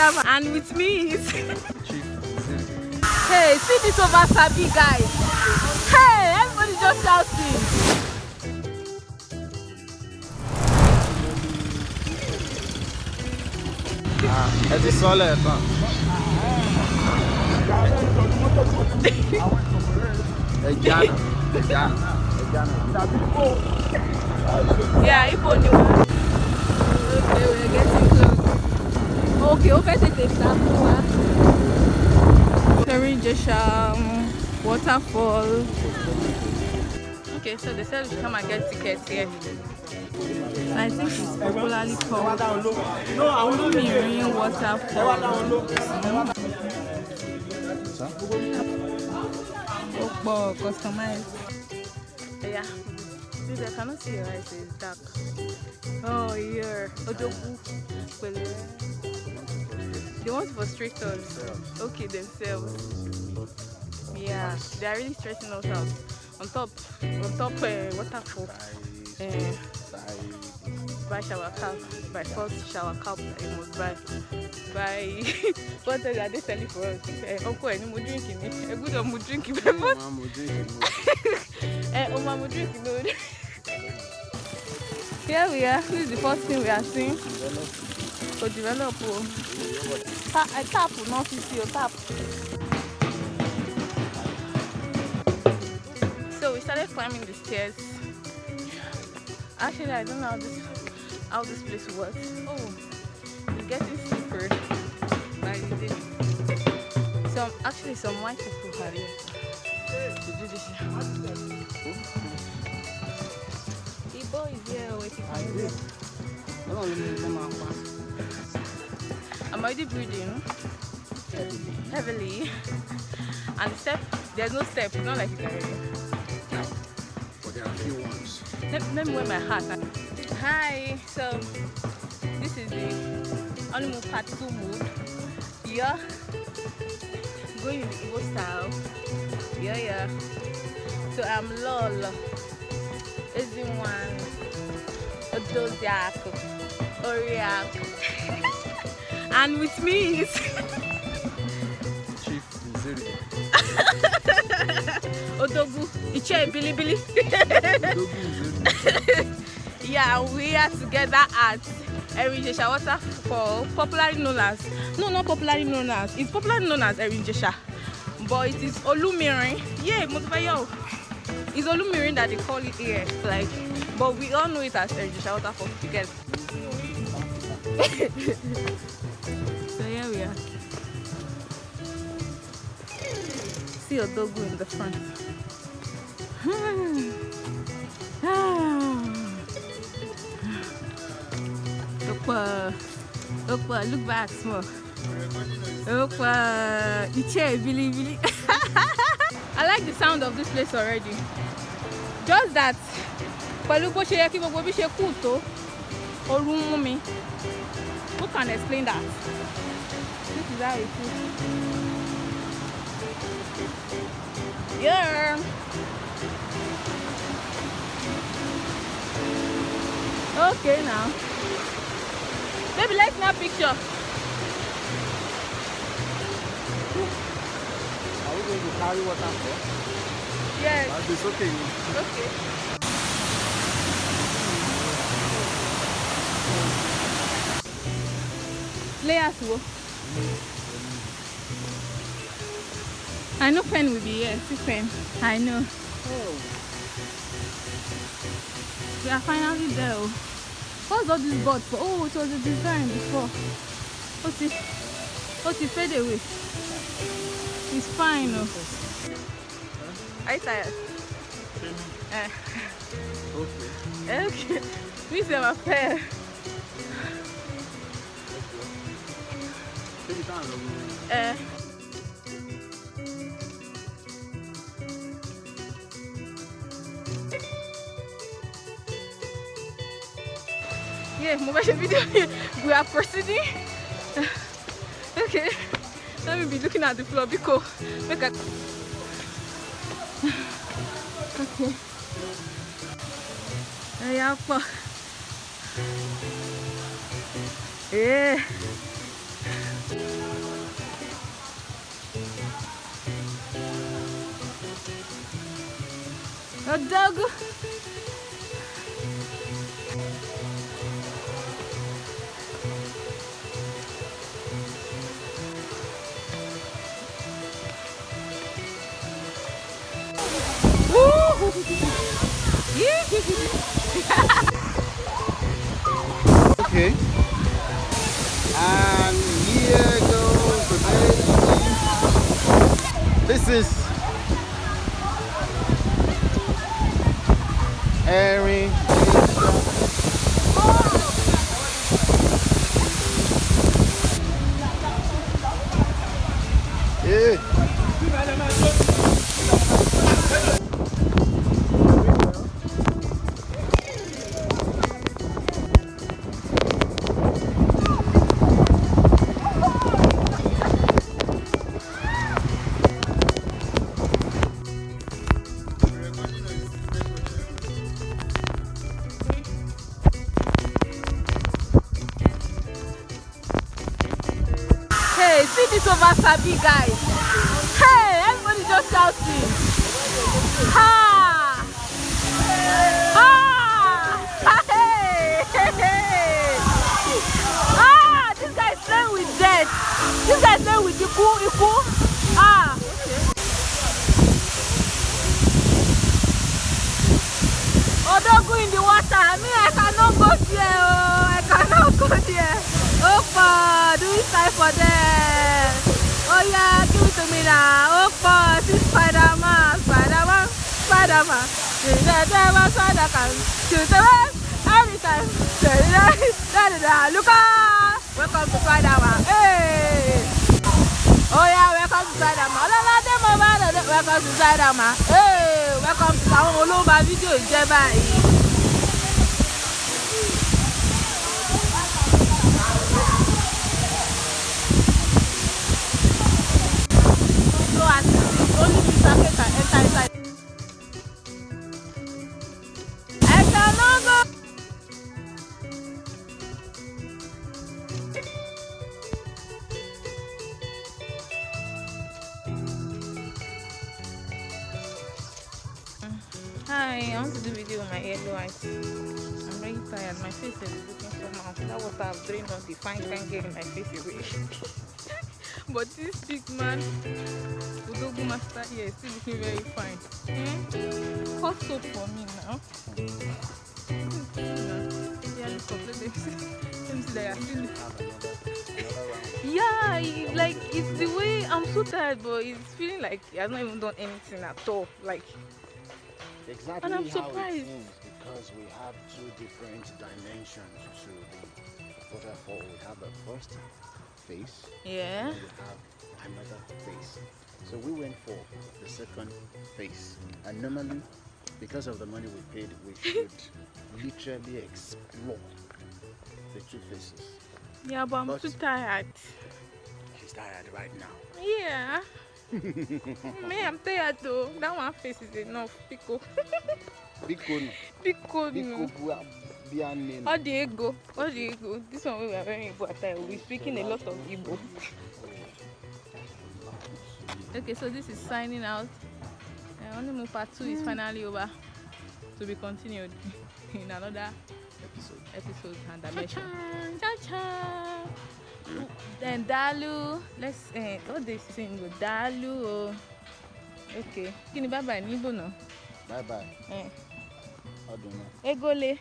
cameraman. And with me is hey, see this over Sabi guys. Hey, everybody just shouting. It's a solid. Yeah, if only one. Okay, we're getting close. Okay, okay, take the example. Erin Ijesha Waterfall. Okay, so they said we should come and get tickets here. I think it's popularly called Erin Waterfall. Oh, customized. Yeah, dude, I cannot see your eyes, it's dark. Oh, yeah. Odogu. They want to frustrate us. Okay, themselves. Yeah, they are really stressing us out. On top waterfall. Buy shower cap. Buy first shower cap that you must buy. Buy what are they selling for us? Uncle, any more drinking? A good more drinking. More drinking. Here we are. This is the first thing we are seeing. For develop. I tap, not see your tap. So we started climbing the stairs. Actually, I don't know how this place works. Oh, it's getting steeper by the day. Some white people are here to do this. The boy is here waiting for me. I'm already breathing heavily. And the step, there's no step, it's not like it's already. But there are a few ones. Let me wear my hat. Hi, so this is the honeymoon part 2 mood. Yeah, going in the Igbo style. Yeah. So I'm Lol, Ezinwan, Odoziak, Oriak, and with me is Chief Zuri. Odogu, Iche Bilibili. Yeah, we are together at Erin Ijesha Waterfall, popularly known as, no, not popularly known as, it's popularly known as Erin Ijesha, but it is Olumirin. Yeah, Motivayo. It's Olumirin that they call it here, like, but we all know it as Erin Ijesha Waterfall together. So here we are. See Odogu in the front. Look back small. Iche. I like the sound of this place already. Just that who can explain that? This is how it is. Yeah. Okay now. Baby, let's snap picture. Are we going to carry water for? Yes. It's okay. Okay. Layers. I know pen will be here. See pen. I know. Oh. We are finally there. What's all this board for? Oh, it was a design before. What's it fade away? It's fine. Are you tired? Okay. We say my fair. Yeah, mobile video. We are proceeding. Okay, let me be looking at the floor because okay. Yeah. A dog. Okay. And here goes the baby. This is Erin Ijesha. Yeah. Hey, see this over Sabi guys. Hey, everybody just shouting. Ha! Ha! Hey! Hey! Hey! Ah! This guy is playing with death. This guy is playing with Iku. Ah! Odogu in the water. Me, I cannot go there. Oh, I cannot go there. Opa, do it time for them. Oh yeah, give it to me now. Opa, see Spider-Man. Spider-Man. Every time. Look out! Welcome to Spider-Man. Hey! Oh yeah, welcome to Spider-Man. Welcome to Spider-Man. Hey! Welcome to our Oloba video. Only Mr. K can enter inside. I cannot go. Hi, I want to do video with my yellow eyes. I'm very tired. My face is looking somehow. That water I've drained on the fine get in my face away. But this big man, Udogu master here, is still looking very fine. Hot soap for me now. Yeah, look up. Let me see that you're still. Yeah, like it's the way I'm so tired, but it's feeling like I've not even done anything at all. Like, Exactly and I'm how surprised. it seems, because we have two different dimensions to the waterfall. We have a first face, Yeah. and we have another face. So we went for the second face, and normally, because of the money we paid, we should literally explore the two faces. Yeah, but I'm too tired. She's tired right now. Yeah. Me, I'm tired though. That one face is enough. Pico. Biko no. Pico. No. Bianne. All the ego. This one we are wearing Igbo attire. We're speaking a lot of Igbo. Okay, so this is signing out. Honeymoon part 2 is finally over. To be continued in another episode and dimension. Cha-cha. Then Dalu. Let's what they saying go Dalu. Okay. Kini bye bye ni Igbo no? Bye bye. I don't know. Egole.